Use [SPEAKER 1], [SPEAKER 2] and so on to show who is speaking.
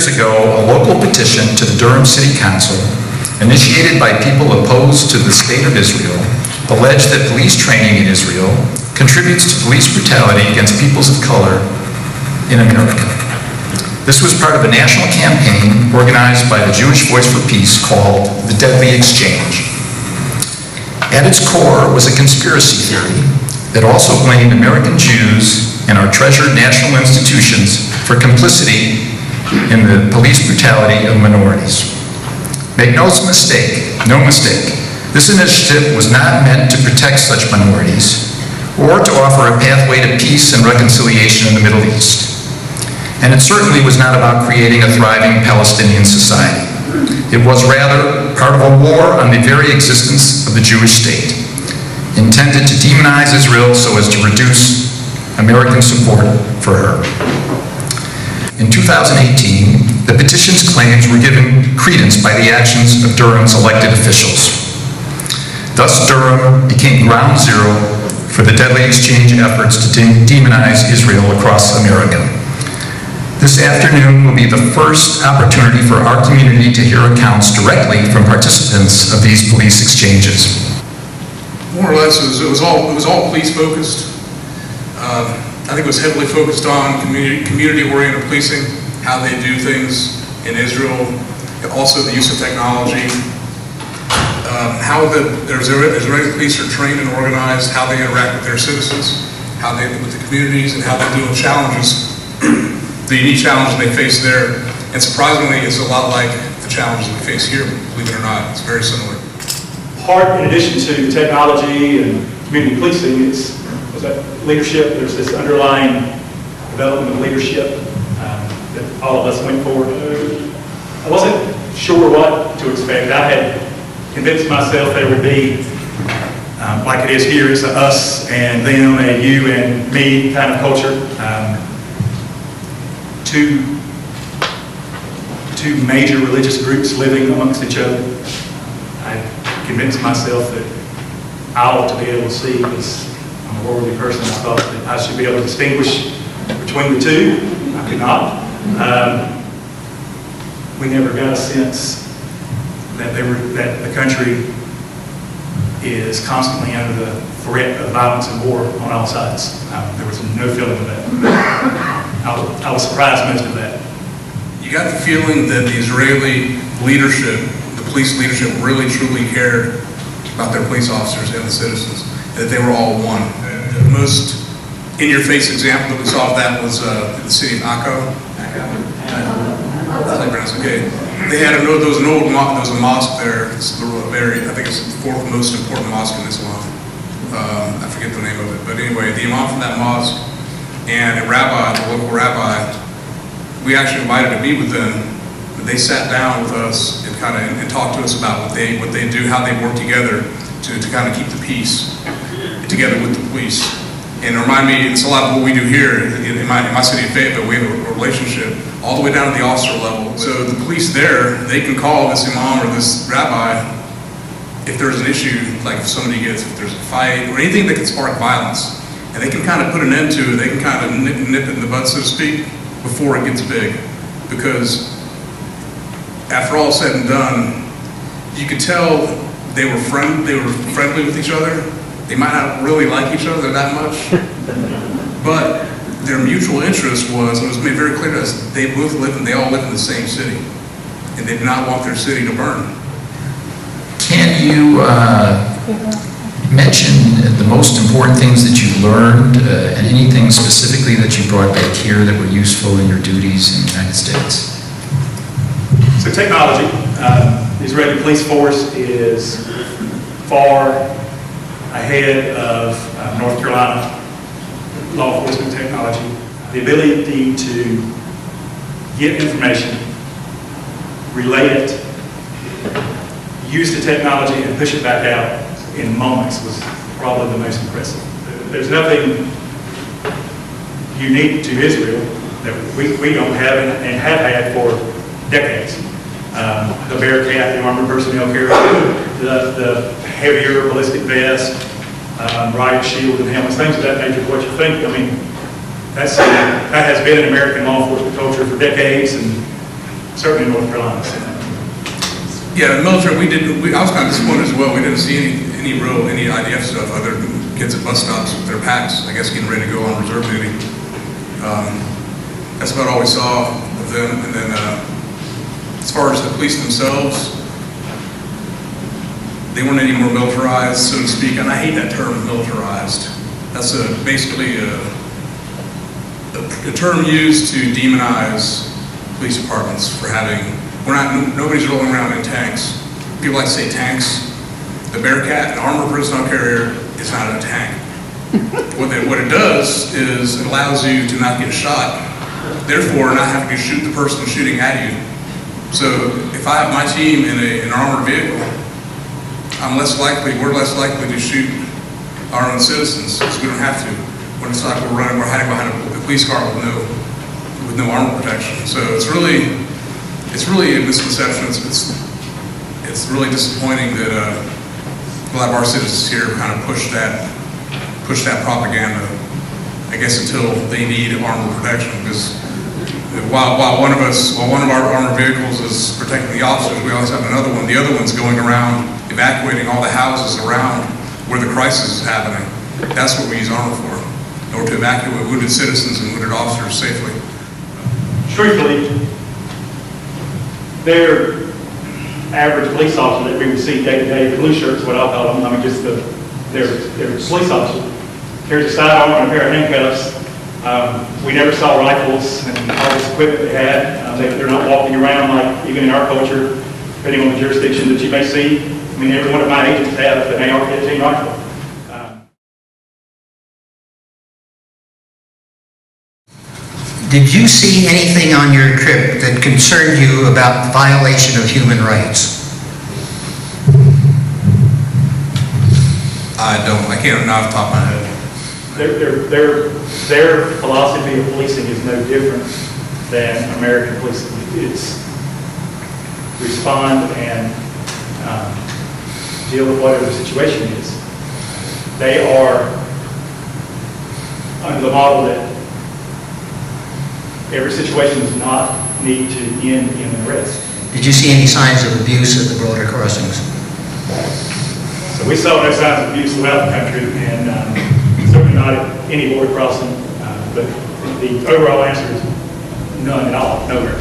[SPEAKER 1] years ago, a local petition to the Durham City Council, initiated by people opposed to the state of Israel, alleged that police training in Israel contributes to police brutality against peoples of color in America. This was part of a national campaign organized by the Jewish Voice for Peace called the Deadly Exchange. At its core was a conspiracy theory that also blamed American Jews and our treasured national institutions for complicity in the police brutality of minorities. Make no mistake, this initiative was not meant to protect such minorities or to offer a pathway to peace and reconciliation in the Middle East. And it certainly was not about creating a thriving Palestinian society. It was rather part of a war on the very existence of the Jewish state, intended to demonize Israel so as to reduce American support for her. In 2018, the petition's claims were given credence by the actions of Durham's elected officials. Thus, Durham became ground zero for the Deadly Exchange efforts to demonize Israel across America. This afternoon will be the first opportunity for our community to hear accounts directly from participants of these police exchanges.
[SPEAKER 2] More or less, it was all police focused. I think it was heavily focused on community-oriented policing, how they do things in Israel, also the use of technology, how the Israeli police are trained and organized, how they interact with their citizens, how they with the communities, and how they deal with challenges, the unique challenges they face there. And surprisingly, it's a lot like the challenges we face here, believe it or not. It's very similar.
[SPEAKER 3] Part, in addition to technology and community policing, was that leadership. There's this underlying development of leadership that all of us went for. I wasn't sure what to expect. I had convinced myself there would be, like it is here, it's a us and them and you and me kind of culture. Two major religious groups living amongst each other. I convinced myself that I ought to be able to see, as I'm a worldly person, I thought that I should be able to distinguish between the two. I could not. We never got a sense that the country is constantly under the threat of violence and war on all sides. There was no feeling of that. I was surprised most of that.
[SPEAKER 2] You got the feeling that the Israeli leadership, the police leadership, really truly cared about their police officers and the citizens, and that they were all one. The most in-your-face example that we saw of that was the city of Akko. Okay. They had there was a mosque there. It's I think it's the fourth most important mosque in Islam. I forget the name of it, but anyway, the imam from that mosque and a rabbi, the local rabbi, we actually invited to meet with them. They sat down with us and talked to us about what they do, how they work together to kind of keep the peace together with the police. And remind me, it's a lot of what we do here in my city of Fayetteville. We have a relationship all the way down to the officer level. So the police there, they can call this imam or this rabbi if there's an issue, like if there's a fight or anything that can spark violence. And they can kind of put an end to it. They can kind of nip it in the bud, so to speak, before it gets big. Because after all said and done, you could tell they were friendly with each other. They might not really like each other that much, but their mutual interest was, and it was made very clear to us, they all live in the same city, and they did not want their city to burn.
[SPEAKER 1] Can you mention the most important things that you learned, and anything specifically that you brought back here that were useful in your duties in the United States?
[SPEAKER 3] So technology, the Israeli police force is far ahead of North Carolina law enforcement technology. The ability to get information, relate it, use the technology and push it back out in moments was probably the most impressive. There's nothing unique to Israel that we don't have and have had for decades. The Bearcat, the armored personnel carrier, the heavier ballistic vest, riot shield and helmets, things of that nature. What you think? I mean, that has been an American law enforcement culture for decades, and certainly in North Carolina.
[SPEAKER 2] Yeah, the military, I was kind of disappointed as well. We didn't see any IDF stuff other than kids at bus stops with their packs, I guess getting ready to go on reserve duty. That's about all we saw of them. And then as far as the police themselves, they weren't any more militarized, so to speak. And I hate that term, militarized. That's basically a term used to demonize police departments for having, nobody's rolling around in tanks. People like to say tanks. The Bearcat, an armored personnel carrier, is not a tank. What it does is it allows you to not get shot, therefore not having to shoot the person shooting at you. So if I have my team in an armored vehicle, we're less likely to shoot our own citizens, because we don't have to. When it's like we're hiding behind a police car with no armor protection. So it's really a misconception. It's really disappointing that a lot of our citizens here kind of push that propaganda, I guess, until they need armor protection. Because while one of our armored vehicles is protecting the officers, we always have another one. The other one's going around evacuating all the houses around where the crisis is happening. That's what we use armor for, in order to evacuate wounded citizens and wounded officers safely.
[SPEAKER 3] Truthfully, their average police officer that we would see day to day, the blue shirts, what I'll call them, I mean, just their police officer, carries a sidearm and a pair of handcuffs. We never saw rifles and all this equipment they had. They're not walking around like, even in our culture, depending on the jurisdiction that you may see. I mean, every one of my agents have an AR-15 rifle.
[SPEAKER 4] Did you see anything on your trip that concerned you about violation of human rights?
[SPEAKER 2] I can't off the top of my head.
[SPEAKER 3] Their philosophy of policing is no different than American policing. It's respond and deal with whatever the situation is. They are under the model that every situation does not need to end in an arrest.
[SPEAKER 4] Did you see any signs of abuse at the border crossings?
[SPEAKER 3] So we saw no signs of abuse throughout the country, and certainly not at any border crossing, but the overall answer is none at all, nowhere.